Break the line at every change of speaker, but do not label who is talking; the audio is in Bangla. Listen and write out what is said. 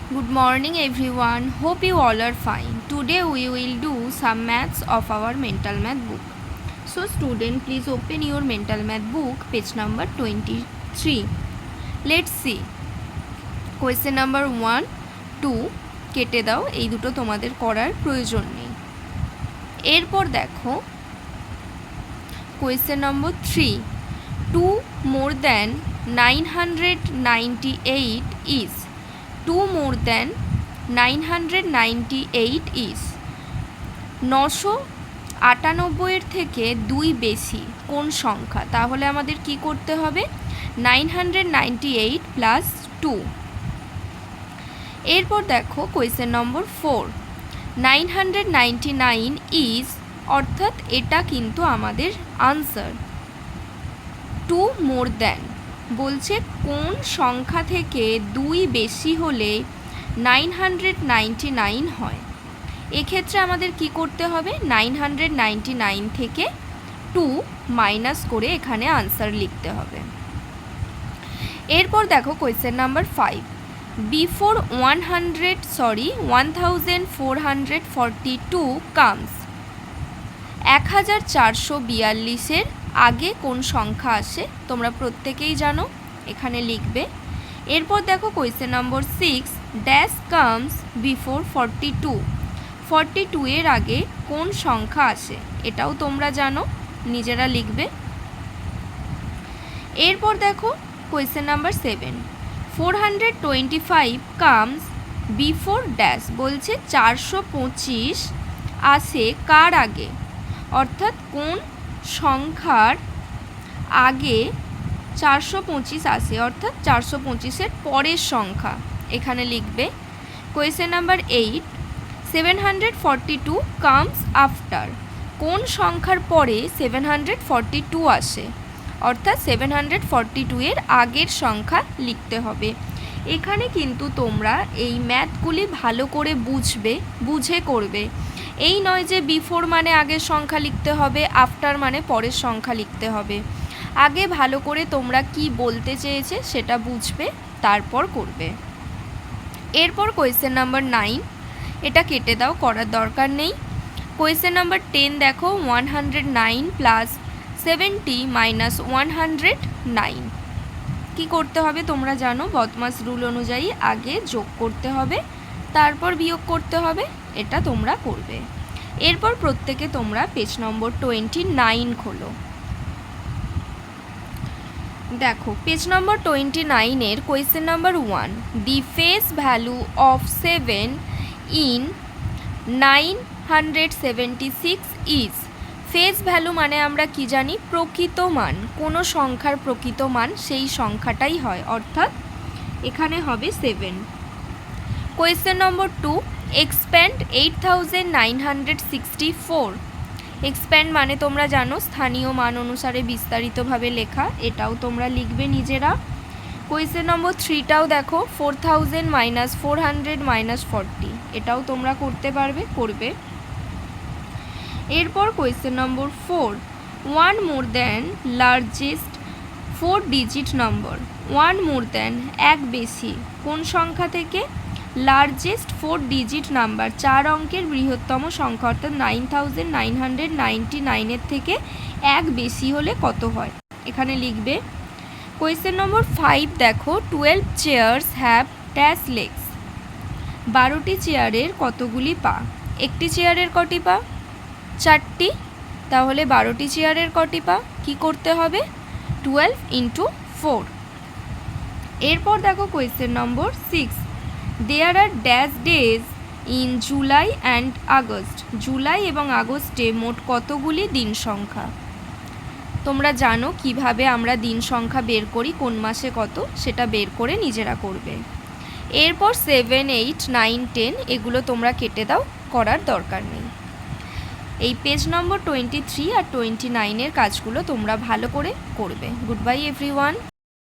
Good morning everyone. Hope you all are fine. Today we will do some maths of our mental math book. So student, please open your mental math book, page number 23. Let's see. Question number 1, 2 কেটে দাও, এই দুটো তোমাদের করার প্রয়োজন নেই। এরপর দেখো question number 3, 2 more than 998 is 2 more than 998 is 998 এর থেকে 2 বেশি কোন সংখ্যা? তাহলে আমাদের কি করতে হবে? 998 প্লাস 2। এরপর দেখো কোয়েশ্চেন নম্বর 4, 999 ইজ, অর্থাৎ এটা কিন্তু আমাদের আনসার। 2 মোর দ্যান বলছে কোন সংখ্যা থেকে 2 বেশি হলে 999 হয়। এক্ষেত্রে আমাদের কি করতে হবে? 999 থেকে 2 মাইনাস করে এখানে আনসার লিখতে হবে। এরপর দেখো কোয়েশ্চেন নাম্বার 5, বিফোর 1442 কামস, 1442 আগে কোন সংখ্যা আসে? তোমরা প্রত্যেকেই জানো, এখানে লিখবে। এরপর দেখো question number 6, dash comes before 42 এর আগে কোন সংখ্যা আসে? এটাও তোমরা জানো, নিজেরা লিখবে। এরপর দেখো question number 7, 425 comes before dash, বলছে 425 আসে কার আগে? অর্থাৎ কোন সংখ্যার আগে 425 আসে, অর্থাৎ 425-এর পরের সংখ্যা এখানে লিখবে। কোয়েশ্চেন নাম্বার 8, 742 কামস আফটার, কোন সংখ্যার পরে 742 আসে? অর্থাৎ 742 এর আগের সংখ্যা লিখতে হবে। এখানে কিন্তু তোমরা এই ম্যাথগুলি ভালো করে বুঝে করবে। এই নয় যে বিফোর মানে আগের সংখ্যা লিখতে হবে, আফটার মানে পরের সংখ্যা লিখতে হবে। আগে ভালো করে তোমরা কি বলতে চেয়েছে সেটা বুঝবে, তারপর করবে। এরপর কোয়েশ্চেন নাম্বার 9, এটা কেটে দাও, করার দরকার নেই। কোয়েশ্চেন নাম্বার 10 দেখো, 109 প্লাস 70 মাইনাস 109 কি করতে হবে? তোমরা জানো বদমাস রুল অনুযায়ী আগে যোগ করতে হবে, তারপর বিয়োগ করতে হবে, এটা তোমরা করবে। এরপর প্রত্যেকে তোমরা পেজ নম্বর 29 খোলো। দেখো পেজ নম্বর 29-এর question number 1, the face value of 7 in 976 is, face value মানে আমরা কি জানি? প্রকৃত মান, কোনো সংখ্যার প্রকৃত মান সেই সংখ্যাটাই হয়, অর্থাৎ এখানে হবে 7। কোয়েশ্চেন নম্বর 2, এক্সপ্যান্ড 8964, এক্সপ্যান্ড মানে তোমরা জানো স্থানীয় মান অনুসারে বিস্তারিতভাবে লেখা, এটাও তোমরা লিখবে নিজেরা। কোয়েশ্চেন নম্বর 3টাও দেখো, 4000 মাইনাস 400 মাইনাস 40, এটাও তোমরা করতে পারবে, করবে। এরপর question number 4, 1 more than largest 4 digit নম্বর, 1 মোর দ্যান এক বেশি কোন সংখ্যা থেকে? লার্জেস্ট 4 ডিজিট নাম্বার, 4 অঙ্কের বৃহত্তম সংখ্যা, অর্থাৎ 9999-এর থেকে এক বেশি হলে কত হয়? এখানে লিখবে। কোয়েশ্চেন নম্বর 5 দেখো, 12 চেয়ার্স হ্যাভ ড্যাশ লেগস, 12টি চেয়ারের কতগুলি পা? একটি চেয়ারের কটি পা? 4টি। তাহলে 12টি চেয়ারের কটি পা? কি করতে হবে? 12 ইন্টু 4। এরপর দেখো question number 6, there are dash days in July and August, July এবং আগস্টে মোট কতগুলি দিন সংখ্যা? তোমরা জানো কিভাবে আমরা দিন সংখ্যা বের করি, কোন মাসে কত, সেটা বের করে নিজেরা করবে। এরপর 7, 8, 9, 10 এগুলো তোমরা কেটে দাও, করার দরকার নেই। এই পেজ নম্বর 23 আর 29-এর কাজগুলো তোমরা ভালো করে করবে। Good bye everyone.